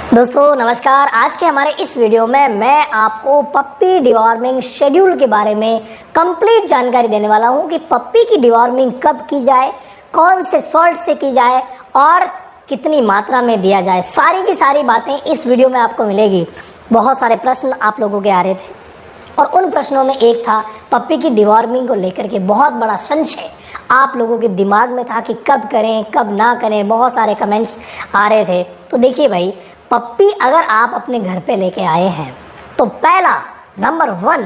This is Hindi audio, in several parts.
दोस्तों नमस्कार। आज के हमारे इस वीडियो में मैं आपको पप्पी डिवॉर्मिंग शेड्यूल के बारे में कंप्लीट जानकारी देने वाला हूं कि पप्पी की डिवॉर्मिंग कब की जाए, कौन से सॉल्ट से की जाए और कितनी मात्रा में दिया जाए। सारी की सारी बातें इस वीडियो में आपको मिलेगी। बहुत सारे प्रश्न आप लोगों के आ रहे थे और उन प्रश्नों में एक था पप्पी की डिवॉर्मिंग को लेकर के बहुत बड़ा संशय आप लोगों के दिमाग में था कि कब करें कब ना करें। बहुत सारे कमेंट्स आ रहे थे। तो देखिए भाई, पप्पी अगर आप अपने घर पे लेके आए हैं तो पहला नंबर 1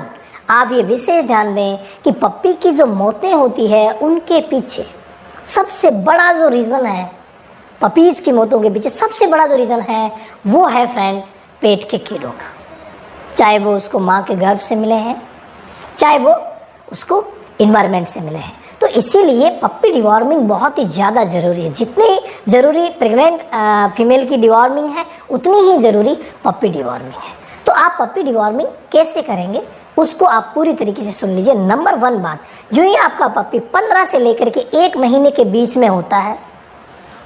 आप ये विशेष ध्यान दें कि पप्पी की जो मौतें होती है उनके पीछे सबसे बड़ा जो रीज़न है, पपीज़ की मौतों के पीछे सबसे बड़ा जो रीज़न है वो है फ्रेंड पेट के कीड़ों का। चाहे वो उसको माँ के गर्भ से मिले हैं, चाहे वो उसको इन्वायरमेंट से मिले हैं। तो इसीलिए पप्पी डिवॉर्मिंग बहुत ही ज़्यादा ज़रूरी है। जितनी ज़रूरी प्रेग्नेंट फीमेल की डिवॉर्मिंग है उतनी ही ज़रूरी पप्पी डिवॉर्मिंग है। तो आप पप्पी डिवॉर्मिंग कैसे करेंगे उसको आप पूरी तरीके से सुन लीजिए। नंबर 1 बात, जो ही आपका पप्पी 15 से लेकर के 1 महीने के बीच में होता है,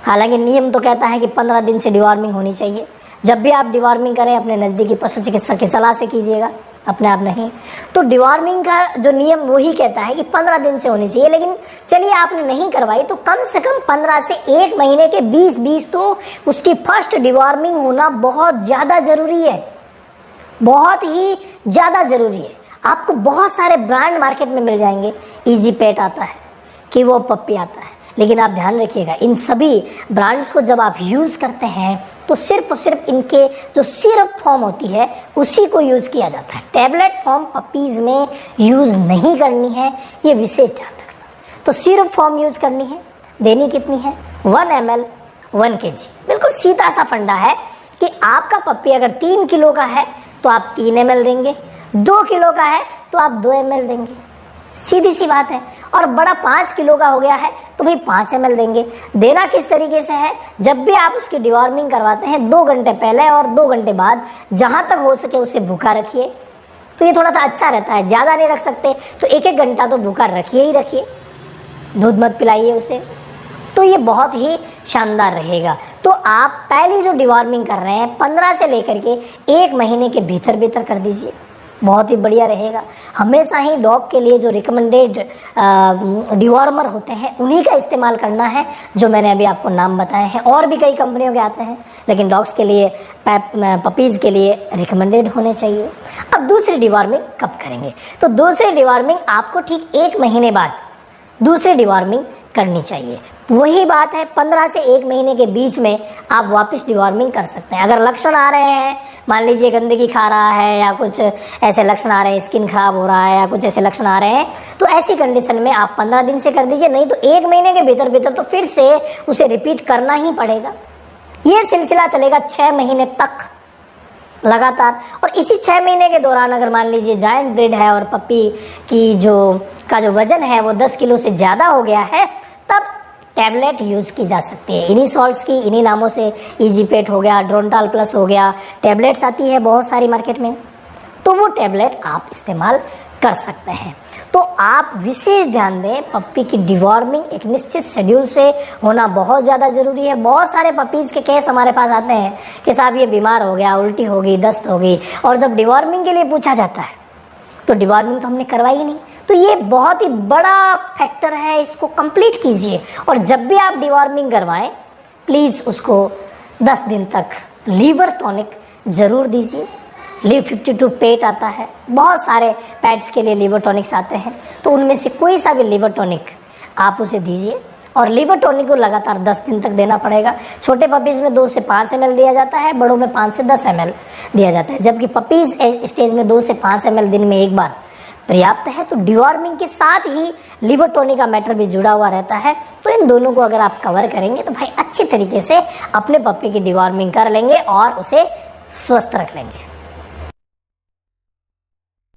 हालांकि नियम तो कहता है कि 15 दिन से डिवॉर्मिंग होनी चाहिए। जब भी आप डिवॉर्मिंग करें अपने नज़दीकी पशु चिकित्सक की सलाह से कीजिएगा, अपने आप नहीं। तो डिवॉर्मिंग का जो नियम वही कहता है कि 15 दिन से होनी चाहिए। लेकिन चलिए आपने नहीं करवाई तो कम से कम 15 से 1 महीने के 20 तो उसकी फर्स्ट डिवॉर्मिंग होना बहुत ज़्यादा ज़रूरी है, बहुत ही ज़्यादा ज़रूरी है। आपको बहुत सारे ब्रांड मार्केट में मिल जाएंगे, इजी पेट आता है कि वो पप्पी आता है, लेकिन आप ध्यान रखिएगा इन सभी ब्रांड्स को जब आप यूज़ करते हैं तो सिर्फ और सिर्फ इनके जो सिरप फॉर्म होती है उसी को यूज़ किया जाता है। टैबलेट फॉर्म पपीज़ में यूज़ नहीं करनी है, ये विशेष ध्यान रखना। तो सिरप फॉर्म यूज़ करनी है। देनी कितनी है? 1 ml 1 kg। बिल्कुल सीधा सा फंडा है कि आपका पप्पी अगर 3 किलो का है तो आप 3 ml देंगे, 2 किलो का है तो आप 2 ml देंगे। सीधी सी बात है। और बड़ा 5 किलो का हो गया है तो भाई 5 ml देंगे। देना किस तरीके से है? जब भी आप उसकी डिवॉर्मिंग करवाते हैं 2 घंटे पहले और 2 घंटे बाद जहाँ तक हो सके उसे भूखा रखिए। तो ये थोड़ा सा अच्छा रहता है। ज़्यादा नहीं रख सकते तो 1-1 घंटा तो भूखा रखिए ही रखिए, दूध मत पिलाइए उसे। तो ये बहुत ही शानदार रहेगा। तो आप पहली जो डिवॉर्मिंग कर रहे हैं 15 से लेकर के 1 महीने के भीतर भीतर कर दीजिए, बहुत ही बढ़िया रहेगा। हमेशा ही डॉग के लिए जो रिकमेंडेड डिवॉर्मर होते हैं उन्हीं का इस्तेमाल करना है, जो मैंने अभी आपको नाम बताए हैं। और भी कई कंपनियों के आते हैं, लेकिन डॉग्स के लिए पपीज़ के लिए रिकमेंडेड होने चाहिए। अब दूसरी डिवॉर्मिंग कब करेंगे? तो दूसरी डिवॉर्मिंग आपको ठीक 1 महीने बाद दूसरी डिवॉर्मिंग करनी चाहिए। वही बात है, 15 से 1 महीने के बीच में आप वापस डिवॉर्मिंग कर सकते हैं। अगर लक्षण आ रहे हैं, मान लीजिए गंदगी खा रहा है या कुछ ऐसे लक्षण आ रहे हैं, स्किन खराब हो रहा है या कुछ ऐसे लक्षण आ रहे हैं, तो ऐसी कंडीशन में आप 15 दिन से कर दीजिए। नहीं तो 1 महीने के भीतर भीतर तो फिर से उसे रिपीट करना ही पड़ेगा। ये सिलसिला चलेगा 6 महीने तक लगातार। और इसी 6 महीने के दौरान अगर मान लीजिए जायंट ब्रीड है और पप्पी की जो वजन है वो 10 किलो से ज़्यादा हो गया है, तब टैबलेट यूज़ की जा सकती है। इन्हीं सॉल्ट्स की, इन्हीं नामों से इजी पेट हो गया, ड्रोनटाल प्लस हो गया, टैबलेट्स आती है बहुत सारी मार्केट में, तो वो टैबलेट आप इस्तेमाल कर सकते हैं। तो आप विशेष ध्यान दें, पप्पी की डिवॉर्मिंग एक निश्चित शेड्यूल से होना बहुत ज़्यादा ज़रूरी है। बहुत सारे पपीज़ के केस हमारे पास आते हैं कि साहब ये बीमार हो गया, उल्टी हो गई, दस्त हो गई, और जब डिवॉर्मिंग के लिए पूछा जाता है तो डिवॉर्मिंग तो हमने करवाई नहीं। तो ये बहुत ही बड़ा फैक्टर है, इसको कंप्लीट कीजिए। और जब भी आप डिवॉर्मिंग करवाएं प्लीज़ उसको 10 दिन तक लीवर टॉनिक ज़रूर दीजिए। लिव 52 पेट आता है, बहुत सारे पेट्स के लिए लीवर टॉनिक्स आते हैं, तो उनमें से कोई सा भी लीवर टॉनिक आप उसे दीजिए। और लीवर टॉनिक को लगातार 10 दिन तक देना पड़ेगा। छोटे पपीज़ में 2 से 5 ml दिया जाता है, बड़ों में 5 से 10 ml दिया जाता है, जबकि पपीज़ स्टेज में 2 से 5 ml दिन में एक बार पर्याप्त है। तो डिवॉर्मिंग के साथ ही लीवर टॉनिक का मैटर भी जुड़ा हुआ रहता है। तो इन दोनों को अगर आप कवर करेंगे तो भाई अच्छी तरीके से अपने पप्पी की डिवॉर्मिंग कर लेंगे और उसे स्वस्थ रख लेंगे।